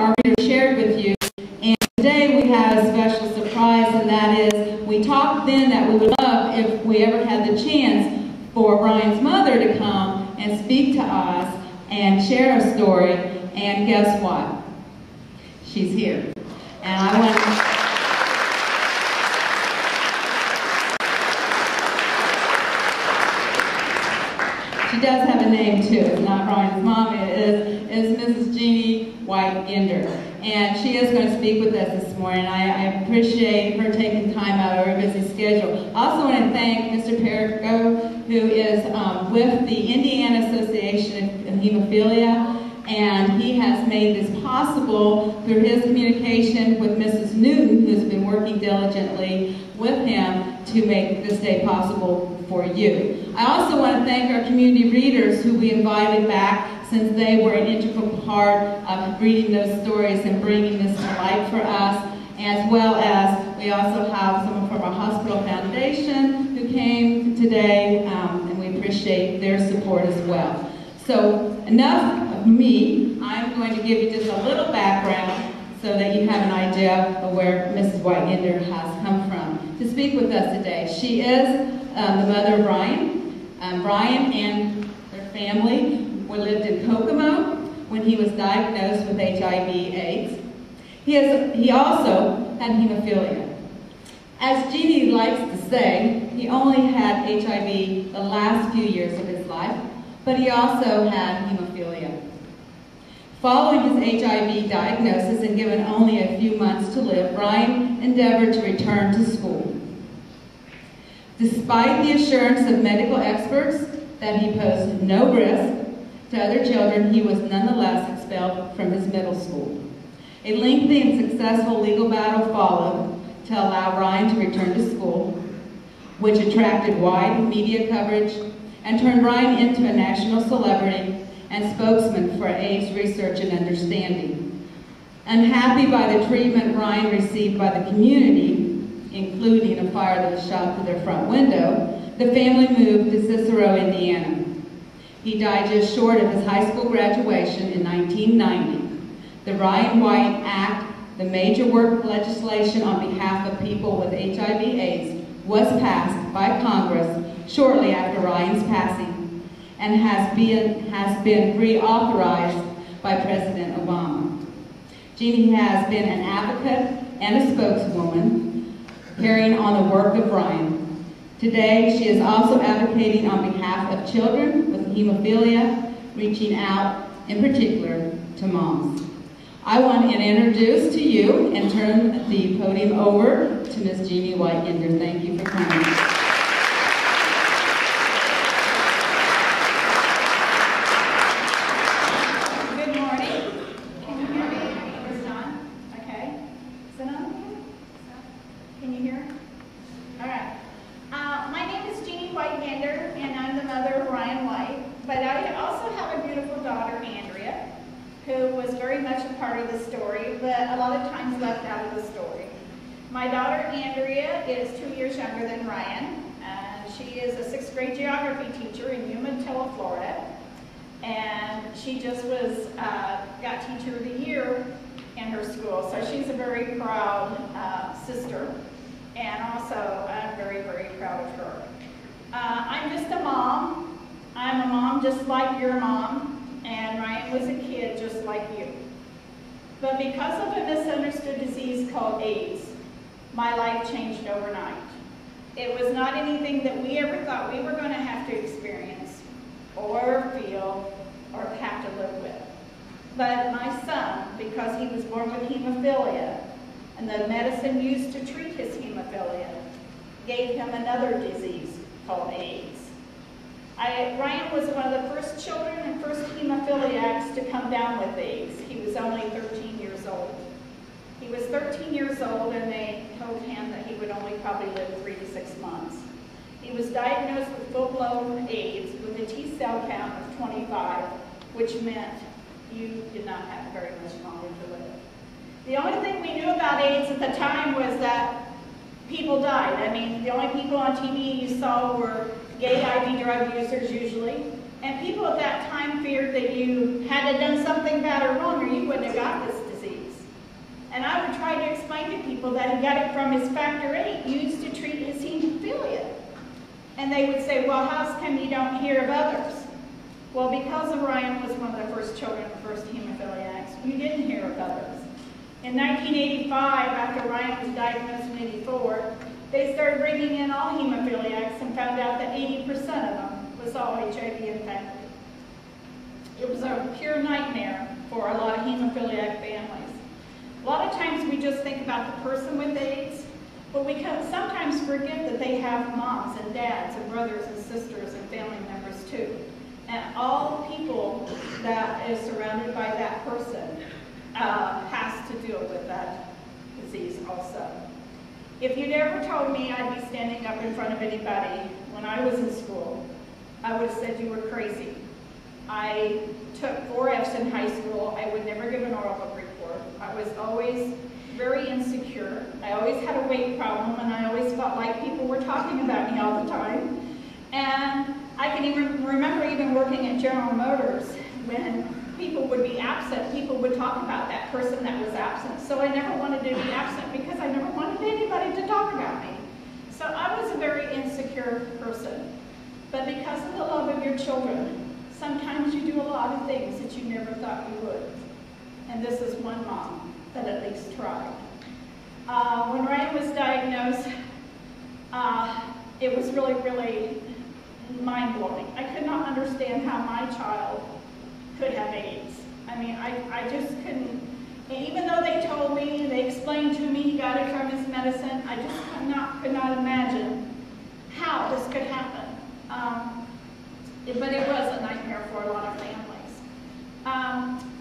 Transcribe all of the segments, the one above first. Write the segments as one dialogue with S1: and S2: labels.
S1: our reader shared with you. And today we have a special surprise, and that is, we talked then that we would love if we ever had the chance for Ryan's mother to come and speak to us and share a story. And guess what? She's here. And I want to... She does have a name too. It's not Ryan's mom. It is Mrs. Jeanne White-Ginder. And she is going to speak with us this morning. I appreciate her taking time out of her busy schedule. I also want to thank Mr. Perico, who is with the Indiana Association of Hemophilia, and he has made this possible through his communication with Mrs. Newton, who's been working diligently with him to make this day possible for you. I also want to thank our community readers who we invited back, since they were an integral part of reading those stories and bringing this to light for us, as well as we also have someone from our hospital foundation who came today, and we appreciate their support as well. So enough of me. I'm going to give you just a little background so that you have an idea of where Mrs. White-Ginder has come from to speak with us today. She is the mother of Brian. Brian and their family lived in Kokomo when he was diagnosed with HIV/AIDS. He also had hemophilia. As Jeanne likes to say, he only had HIV the last few years of his life, but he also had hemophilia. Following his HIV diagnosis and given only a few months to live, Brian endeavored to return to school. Despite the assurance of medical experts that he posed no risk to other children, he was nonetheless expelled from his middle school. A lengthy and successful legal battle followed to allow Ryan to return to school, which attracted wide media coverage and turned Ryan into a national celebrity and spokesman for AIDS research and understanding. Unhappy by the treatment Ryan received by the community, including a fire that was shot through their front window, the family moved to Cicero, Indiana. He died just short of his high school graduation in 1990. The Ryan White Act, the major work legislation on behalf of people with HIV/AIDS, was passed by Congress shortly after Ryan's passing and has been reauthorized by President Obama. Jeanne has been an advocate and a spokeswoman carrying on the work of Ryan. Today, she is also advocating on behalf of children with hemophilia, reaching out in particular to moms. I want to introduce to you and turn the podium over to Ms. Jeanne White-Ginder. Thank you for coming.
S2: Good morning. Can you hear me? It's on? Okay. Is it on? Can you hear? All right. My name is Jeanne White-Ginder, and I'm the mother of Ryan White. But I also have a beautiful daughter, Andrea, who was very much a part of the story, but a lot of times left out of the story. My daughter, Andrea, is 2 years younger than Ryan. She is a 6th grade geography teacher in Umatilla, Florida. And she just was, got Teacher of the Year in her school. So she's a very proud sister. And also, I'm very, very proud of her. I'm just a mom. I'm a mom just like your mom. And Ryan was a kid just like you. But because of a misunderstood disease called AIDS, my life changed overnight. It was not anything that we ever thought we were going to have to experience or feel or have to live with. But my son, because he was born with hemophilia, and the medicine used to treat his hemophilia gave him another disease called AIDS. Ryan was one of the first children and first hemophiliacs to come down with AIDS. He was only 13 years old. He was 13 years old, and they told him that he would only probably live 3 to 6 months. He was diagnosed with full-blown AIDS with a T-cell count of 25, which meant you did not have very much longer to live. The only thing we knew about AIDS at the time was that people died. I mean, the only people on TV you saw were gay IV drug users usually, and people at that time feared that you had to done something bad or wrong or you wouldn't have got this disease. And I would try to explain to people that he got it from his factor VIII used to treat his hemophilia. And they would say, well, how come you don't hear of others? Well, because Ryan was one of the first children, the first hemophiliacs, you didn't hear of others. In 1985, after Ryan was diagnosed in 84, they started bringing in all hemophiliacs and found out that 80% of them was all HIV infected. It was a pure nightmare for a lot of hemophiliac families. A lot of times we just think about the person with AIDS, but we can sometimes forget that they have moms and dads and brothers and sisters and family members too. And all people that is surrounded by that person has to deal with that disease also. If you'd ever told me I'd be standing up in front of anybody when I was in school, I would have said you were crazy. I took 4 Fs in high school. I would never give an oral book report. I was always very insecure. I always had a weight problem, and I always felt like people were talking about me all the time. And I can even remember even working at General Motors when people would be absent, people would talk about that person that was absent. So I never wanted to be absent because I never wanted anybody to talk about me. So I was a very insecure person. But because of the love of your children, sometimes you do a lot of things that you never thought you would. And this is one mom that at least tried. When Ryan was diagnosed, it was really, really mind-blowing. I could not understand how my child could have AIDS. I mean, I just couldn't, even though they told me, they explained to me he got it from his medicine, I just could not imagine how this could happen. But it was a nightmare for a lot of families.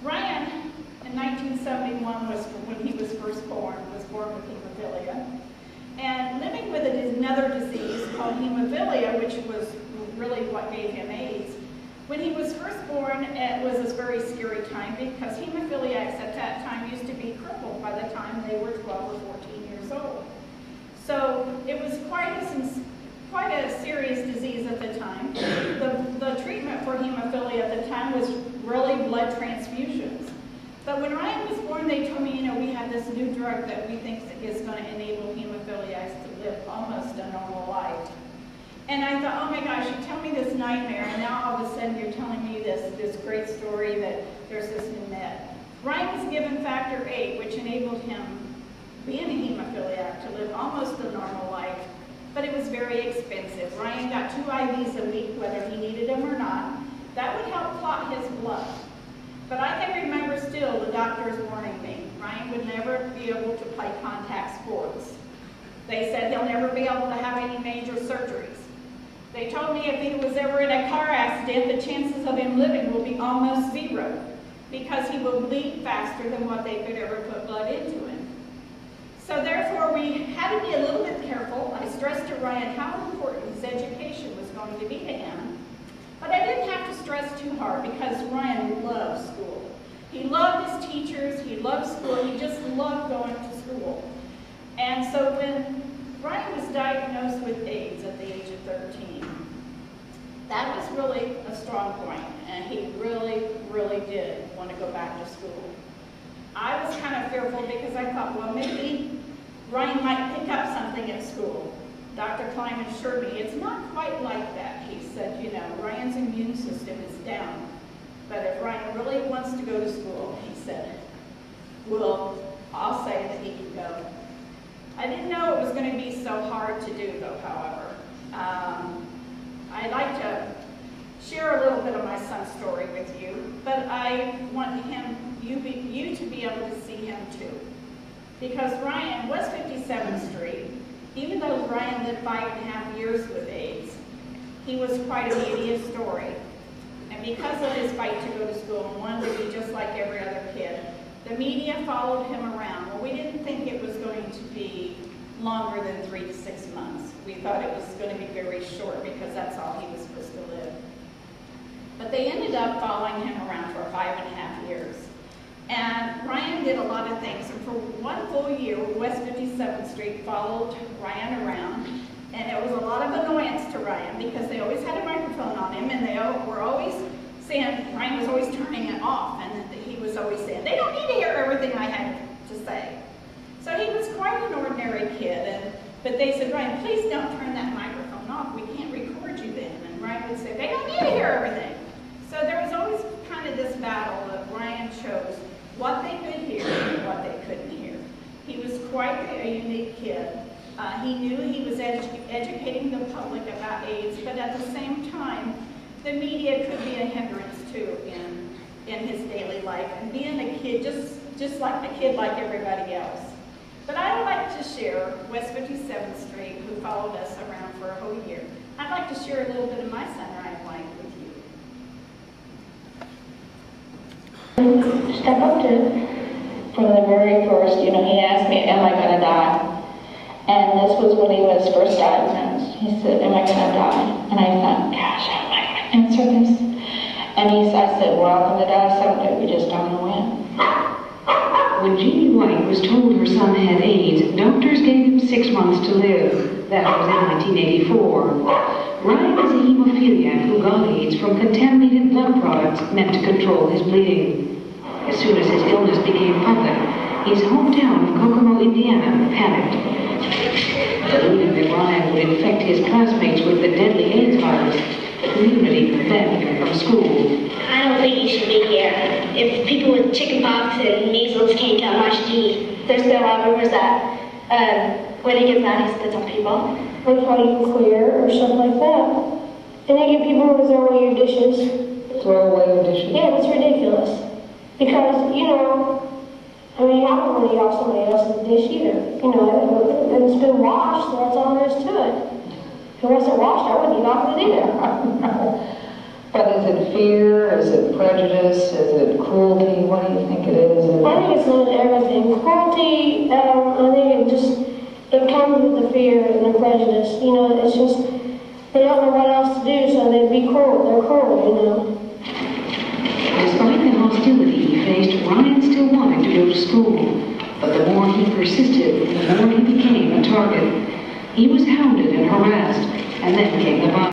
S2: Ryan, in 1971, was when he was first born, was born with hemophilia. And living with another disease called hemophilia, which was really what gave him AIDS. When he was first born, it was a very scary time because hemophiliacs at that time used to be crippled by the time they were 12 or 14 years old. So it was quite a serious disease at the time. The treatment for hemophilia at the time was really blood transfusions. But when Ryan was born, they told me, we have this new drug that we think is going to enable hemophiliacs to live almost a normal life. And I thought, oh my gosh, you tell me this nightmare, and now all of a sudden you're telling me this great story that there's this new med. Ryan was given factor VIII, which enabled him, being a hemophiliac, to live almost a normal life, but it was very expensive. Ryan got 2 IVs a week, whether he needed them or not. That would help clot his blood. But I can remember still the doctors warning me, Ryan would never be able to play contact sports. They said he'll never be able to have any major surgeries. They told me if he was ever in a car accident, the chances of him living will be almost 0 because he will bleed faster than what they could ever put blood into him. So therefore, we had to be a little bit careful. I stressed to Ryan how important his education was going to be to him. But I didn't have to stress too hard because Ryan loved school. He loved his teachers, he loved school, he just loved going to school. And so when Ryan was diagnosed with AIDS at the age of 13, that was really a strong point, and he really, really did want to go back to school. I was kind of fearful because I thought, well, maybe Ryan might pick up something at school. Dr. Klein assured me it's not quite like that. He said, Ryan's immune system is down. But if Ryan really wants to go to school, he said, well, I'll say that he can go. I didn't know it was going to be so hard to do, though, however. I'd like to share a little bit of my son's story with you, but I want you to be able to see him, too. Because Ryan was 57th Street. Even though Ryan lived 5.5 years with AIDS, he was quite a media story. And because of his fight to go to school and wanted to be just like every other kid, the media followed him around. Well, we didn't think it was going to be longer than 3 to 6 months. We thought it was going to be very short because that's all he was supposed to live. But they ended up following him around for 5.5 years. And Ryan did a lot of things. And for 1 full year, West 57th Street followed Ryan around. And it was a lot of annoyance to Ryan because they always had a microphone on him, and they were always saying, Ryan was always turning it off, and he was always saying, they don't need to hear everything I had to say. But they said, Ryan, please don't turn that microphone off. We can't record you then. And Ryan would say, they don't need to hear everything. So there was always kind of this battle of Ryan chose what they could hear and what they couldn't hear. He was quite a unique kid. He knew he was educating the public about AIDS, but at the same time, the media could be a hindrance too in his daily life, and being a kid, just like a kid like everybody else. But I would like to share West 57th Street, who followed us around for a whole year. I'd like to share a little bit of my son, Ryan White, with you.
S3: Step up to from the very first, he asked me, am I going to die? And this was when he was first diagnosed. He said, am I going to die? And I thought, gosh, how am I going to answer this? And I said, we're all going to die someday. We just don't know when.
S4: When Jeanne White was told her son had AIDS, doctors gave him 6 months to live. That was in 1984. Ryan is a hemophiliac who got AIDS from contaminated blood products meant to control his bleeding. As soon as his illness became public, his hometown of Kokomo, Indiana, panicked. Believing that Ryan would infect his classmates with the deadly AIDS virus, the community banned him from school.
S5: I don't think he should be here. If people with chickenpox and measles can't come, why should he?
S3: There's been a lot of rumors that when he gets mad, he spits on people.
S6: They call you queer or something like that. And they get people to throw away your dishes.
S7: Throw away your dishes?
S6: Yeah, it's ridiculous. Because, I don't want to eat off somebody else's dish either. It's been washed, so that's all there is to it. If it wasn't washed, I wouldn't eat off it either.
S7: But is it fear? Is it prejudice? Is it cruelty? What do you think it is?
S6: I think it's a little everything. Cruelty, I think it comes with the fear and the prejudice. It's just, they don't know what else to do, so they'd be cruel. They're cruel,
S4: Despite the hostility he faced, Ryan still wanted to go to school. But the more he persisted, the more he became a target. He was hounded and harassed, and then came the violence.